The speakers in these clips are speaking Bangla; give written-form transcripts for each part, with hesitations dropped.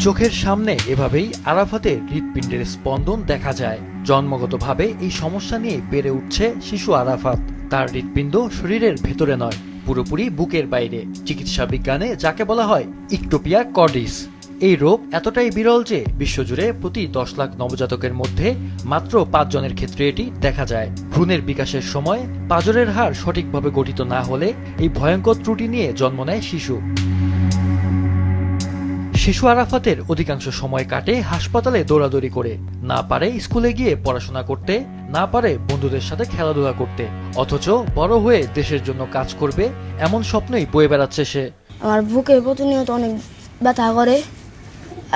চোখের সামনে এভাবেই আরাফাতের হৃৎপিণ্ডের স্পন্দন দেখা যায়। জন্মগতভাবে এই সমস্যা নিয়ে বেড়ে উঠছে শিশু আরাফাত। তার হৃৎপিণ্ড শরীরের ভেতরে নয়, পুরোপুরি বুকের বাইরে। চিকিৎসা বিজ্ঞানে যাকে বলা হয় ইকটোপিয়া কর্ডিস। এই রোগ এতটাই বিরল যে বিশ্বজুড়ে প্রতি 10 লাখ নবজাতকের মধ্যে মাত্র 5 জনের ক্ষেত্রে এটি দেখা যায়। ভ্রূণের বিকাশের সময় পাঁজরের হাড় সঠিকভাবে গঠিত না হলে এই ভয়ঙ্কর ত্রুটি নিয়ে জন্ম নেয় শিশু। শিশু আরাফাতের অধিকাংশ সময় কাটে হাসপাতালে দৌড়াদৌড়ি করে। না পারে স্কুলে গিয়ে পড়াশোনা করতে, না পারে বন্ধুদের সাথে খেলাধুলা করতে, অথচ বড় হয়ে দেশের জন্য কাজ করবে এমন স্বপ্নই বয়ে বেড়াচ্ছে সে। আমার বুকে প্রতিনিয়ত অনেক ব্যথা করে,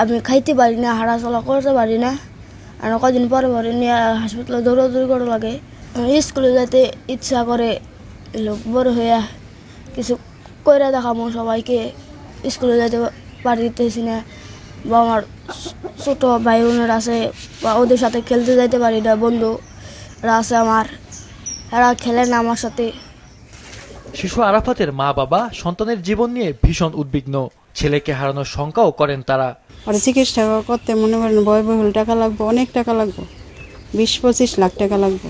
আমি খাইতে পারি না, হাঁটাচলা করতে পারি না। আর কদিন পরে পরে নিয়ে হাসপাতালে দৌড়াদৌড়ি করা লাগে। স্কুলে যেতে ইচ্ছা করে, বড় হয়ে কিছু করে দেখাবো সবাইকে। স্কুলে যেতে পারিতেছি না, বা আমার ছোট ভাই বোনের আছে, বা ওদের সাথে খেলতে যাইতে পারি না। বন্ধুরা আছে আমার, এরা খেলে না আমার সাথে। শিশু আরাফাতের মা বাবা সন্তানের জীবন নিয়ে ভীষণ উদ্বিগ্ন। ছেলেকে হারানোর শঙ্কাও করেন তারা। চিকিৎসা করতে মনে করেন ব্যয়বহুল টাকা লাগবে, অনেক টাকা লাগবে, 20-25 লাখ টাকা লাগবে।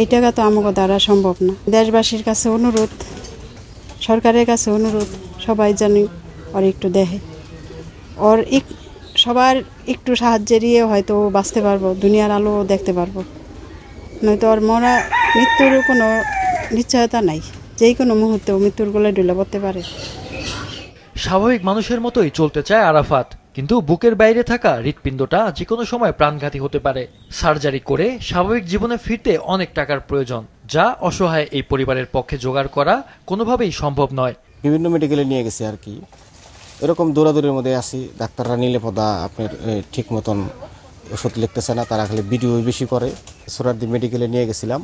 এই টাকা তো আমাকে দ্বারা সম্ভব না। দেশবাসীর কাছে অনুরোধ, সরকারের কাছে অনুরোধ, সবাই জানি ওর একটু দেখে, ওর সবার একটু সাহায্যের হয়তো বাঁচতে পারবো, দুনিয়ার আলো দেখতে পারবো। নয়তো ওর মৃত্যুর কোনো নিশ্চয়তা নাই, যেই কোনো মুহূর্তে মৃত্যুর গলায় ঢুলে পড়তে পারে। স্বাভাবিক মানুষের মতোই চলতে চায় আরাফাত, কিন্তু বুকের বাইরে থাকা হৃৎপিণ্ডটা যে কোনো সময় প্রাণঘাতী হতে পারে। সার্জারি করে স্বাভাবিক জীবনে ফিরতে অনেক টাকার প্রয়োজন, যা অসহায় এই পরিবারের পক্ষে জোগাড় করা কোনোভাবেই সম্ভব নয়। বিভিন্ন মেডিকেলে নিয়ে গেছি আর কি, এরকম দৌড়াদৌড়ির মধ্যে আছি। ডাক্তাররা নিলে পদা আপনার ঠিক মতন ওষুধ লিখতেছে না, তারা খালি ভিডিও বেশি করে। সোরারদি মেডিকেলে নিয়ে গেছিলাম,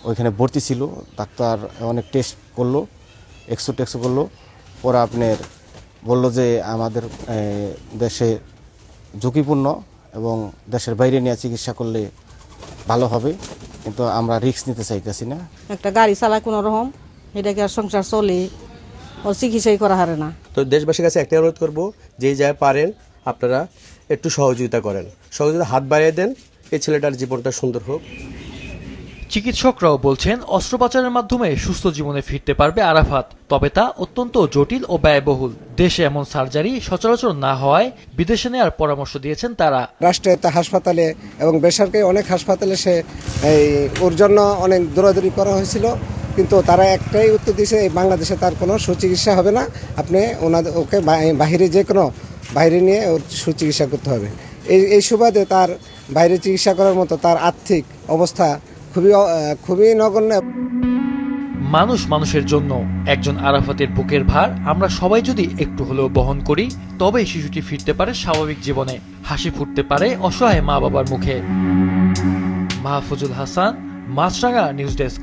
ওইখানে ভর্তি ছিল। ডাক্তার অনেক টেস্ট করলো, টেক্সো করলো। ওরা আপনার বলল যে আমাদের দেশে ঝুঁকিপূর্ণ এবং দেশের বাইরে নিয়ে চিকিৎসা করলে ভালো হবে, কিন্তু আমরা রিস্ক নিতে চাইতেছি না। একটা গাড়ি চালায় কোনো রকম, এটাকে আর সংসার চলে, ও চিকিৎসাই করা হারে না। তো দেশবাসীর কাছে একটা অনুরোধ করবো, যেই যায় পারেন আপনারা একটু সহযোগিতা করেন, সহযোগিতা হাত বাড়িয়ে দেন, এই ছেলেটার জীবনটা সুন্দর হোক। চিকিৎসকরাও বলছেন অস্ত্রোপচারের মাধ্যমে সুস্থ জীবনে ফিরতে পারবে আরাফাত, তবে তা অত্যন্ত জটিল ও ব্যয়বহুল। দেশে এমন সার্জারি সচরাচর না হওয়ায় বিদেশে নেওয়ার পরামর্শ দিয়েছেন তারা। রাষ্ট্রায়ত্ত হাসপাতালে এবং বেসরকারি অনেক হাসপাতালে সে ওর জন্য অনেক দৌড়াদৌড়ি করা হয়েছিল, কিন্তু তারা একটাই উত্তর দিয়েছে, বাংলাদেশে তার কোনো সুচিকিৎসা হবে না, আপনি ওকে বাহিরে যে কোনো বাইরে নিয়ে ওর সুচিকিৎসা করতে হবে। এই সুবাদে তার বাইরে চিকিৎসা করার মতো তার আর্থিক অবস্থা খুবই নগণ্য। মানুষ মানুষের জন্য একজন আরাফাতের বুকের ভার আমরা সবাই যদি একটু হলেও বহন করি, তবেই শিশুটি ফিরতে পারে স্বাভাবিক জীবনে, হাসি ফুটতে পারে অসহায় মা বাবার মুখে। মাহফুজুল হাসান, মাছরাঙা নিউজ ডেস্ক।